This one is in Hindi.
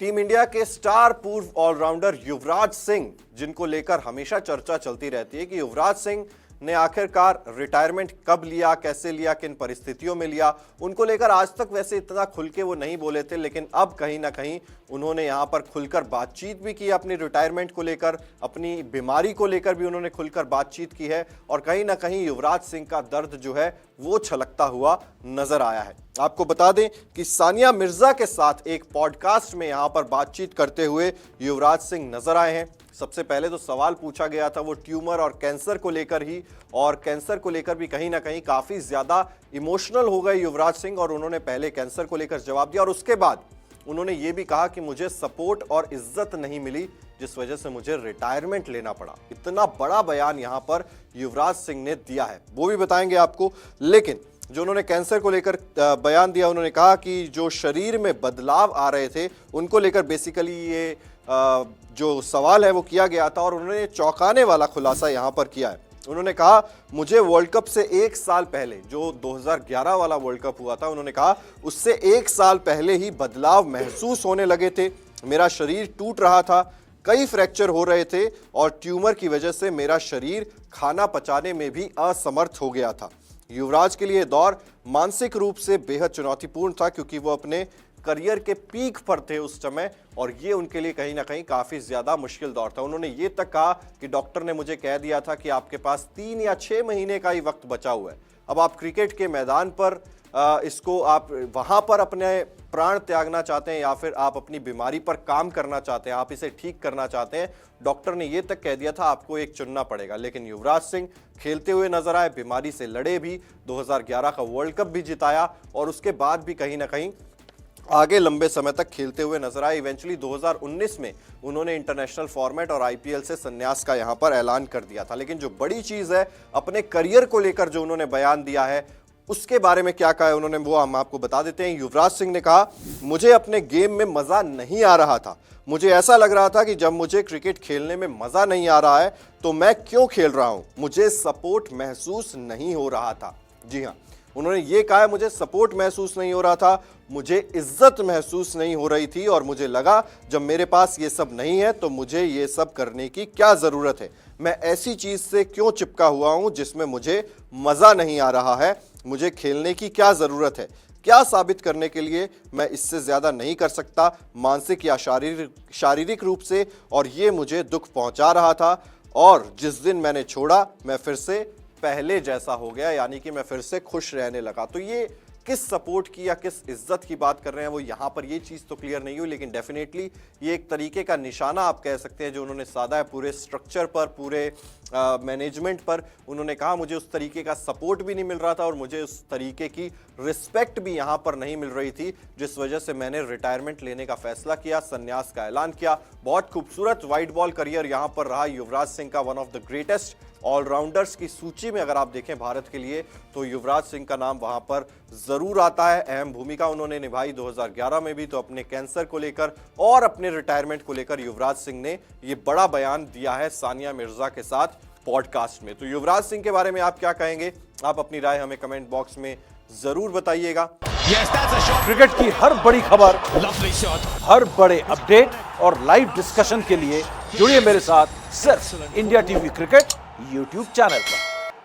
टीम इंडिया के स्टार पूर्व ऑलराउंडर युवराज सिंह, जिनको लेकर हमेशा चर्चा चलती रहती है कि युवराज सिंह ने आखिरकार रिटायरमेंट कब लिया, कैसे लिया, किन परिस्थितियों में लिया, उनको लेकर आज तक वैसे इतना खुल के वो नहीं बोले थे। लेकिन अब कहीं ना कहीं उन्होंने यहां पर खुलकर बातचीत भी की, अपनी रिटायरमेंट को लेकर, अपनी बीमारी को लेकर भी उन्होंने खुलकर बातचीत की है। और कहीं ना कहीं युवराज सिंह का दर्द जो है वो छलकता हुआ नजर आया है। आपको बता दें कि सानिया मिर्जा के साथ एक पॉडकास्ट में यहां पर बातचीत करते हुए युवराज सिंह नजर आए हैं। सबसे पहले तो सवाल पूछा गया था वो ट्यूमर और कैंसर को लेकर ही, और कैंसर को लेकर भी कहीं ना कहीं काफी ज्यादा इमोशनल हो गए युवराज सिंह, और उन्होंने पहले कैंसर को लेकर जवाब दिया और उसके बाद उन्होंने ये भी कहा कि मुझे सपोर्ट और इज्जत नहीं मिली, जिस वजह से मुझे रिटायरमेंट लेना पड़ा। इतना बड़ा बयान यहां पर युवराज सिंह ने दिया है, वो भी बताएंगे आपको। लेकिन जो उन्होंने कैंसर को लेकर बयान दिया, उन्होंने कहा कि जो शरीर में बदलाव आ रहे थे उनको लेकर बेसिकली ये जो सवाल है वो किया गया था, और उन्होंने चौंकाने वाला खुलासा यहां पर किया है। उन्होंने कहा मुझे वर्ल्ड कप से एक साल पहले, जो 2011 वाला वर्ल्ड कप हुआ था, उन्होंने कहा उससे एक साल पहले ही बदलाव महसूस होने लगे थे। मेरा शरीर टूट रहा था, कई फ्रैक्चर हो रहे थे और ट्यूमर की वजह से मेरा शरीर खाना पचाने में भी असमर्थ हो गया था। युवराज के लिए दौर मानसिक रूप से बेहद चुनौतीपूर्ण था, क्योंकि वो अपने करियर के पीक पर थे उस समय, और ये उनके लिए कहीं ना कहीं काफी ज्यादा मुश्किल दौर था। उन्होंने ये तक कहा कि डॉक्टर ने मुझे कह दिया था कि आपके पास 3 या 6 महीने का ही वक्त बचा हुआ है। अब आप क्रिकेट के मैदान पर इसको आप वहां पर अपने प्राण त्यागना चाहते हैं या फिर आप अपनी बीमारी पर काम करना चाहते हैं, आप इसे ठीक करना चाहते हैं। डॉक्टर ने यह तक कह दिया था आपको एक चुनना पड़ेगा। लेकिन युवराज सिंह खेलते हुए नजर आए, बीमारी से लड़े भी, 2011 का वर्ल्ड कप भी जिताया, और उसके बाद भी कहीं ना कहीं आगे लंबे समय तक खेलते हुए नजर आए। इवेंचुअली 2019 में उन्होंने इंटरनेशनल फॉर्मेट और आईपीएल से संन्यास का यहां पर ऐलान कर दिया था। लेकिन जो बड़ी चीज है, अपने करियर को लेकर जो उन्होंने बयान दिया है, उसके बारे में क्या कहा है उन्होंने, वो हम आपको बता देते हैं। युवराज सिंह ने कहा मुझे अपने गेम में मजा नहीं आ रहा था। मुझे ऐसा लग रहा था कि जब मुझे क्रिकेट खेलने में मजा नहीं आ रहा है तो मैं क्यों खेल रहा हूं। मुझे सपोर्ट महसूस नहीं हो रहा था। जी हां, उन्होंने ये कहा है मुझे सपोर्ट महसूस नहीं हो रहा था, मुझे इज्जत महसूस नहीं हो रही थी, और मुझे लगा जब मेरे पास ये सब नहीं है तो मुझे ये सब करने की क्या जरूरत है। मैं ऐसी चीज से क्यों चिपका हुआ हूं जिसमें मुझे मजा नहीं आ रहा है। मुझे खेलने की क्या जरूरत है, क्या साबित करने के लिए मैं इससे ज्यादा नहीं कर सकता, मानसिक या शारीरिक रूप से, और ये मुझे दुख पहुंचा रहा था। और जिस दिन मैंने छोड़ा मैं फिर से पहले जैसा हो गया, यानी कि मैं फिर से खुश रहने लगा। तो ये किस सपोर्ट की या किस इज्जत की बात कर रहे हैं वो यहां पर ये चीज तो क्लियर नहीं हुई, लेकिन डेफिनेटली ये एक तरीके का निशाना आप कह सकते हैं जो उन्होंने साधा है पूरे स्ट्रक्चर पर, पूरे मैनेजमेंट पर। उन्होंने कहा मुझे उस तरीके का सपोर्ट भी नहीं मिल रहा था और मुझे उस तरीके की रिस्पेक्ट भी यहां पर नहीं मिल रही थी, जिस वजह से मैंने रिटायरमेंट लेने का फैसला किया, संन्यास का ऐलान किया। बहुत खूबसूरत व्हाइट बॉल करियर यहां पर रहा युवराज सिंह का। One of the greatest allrounders की सूची में अगर आप देखें भारत के लिए तो युवराज सिंह का नाम वहां पर जरूर आता है। अहम भूमिका उन्होंने निभाई 2011 में भी, तो अपने कैंसर को लेकर और अपने रिटायरमेंट को लेकर युवराज सिंह ने ये बड़ा बयान दिया है सानिया मिर्जा के साथ पॉडकास्ट में। तो युवराज सिंह के बारे में आप क्या कहेंगे? आप अपनी राय हमें कमेंट बॉक्स में जरूर बताइएगा। क्रिकेट की हर बड़ी खबर, हर बड़े अपडेट और लाइव डिस्कशन के लिए जुड़िए मेरे साथ सिर्फ India TV cricket YouTube channel पर।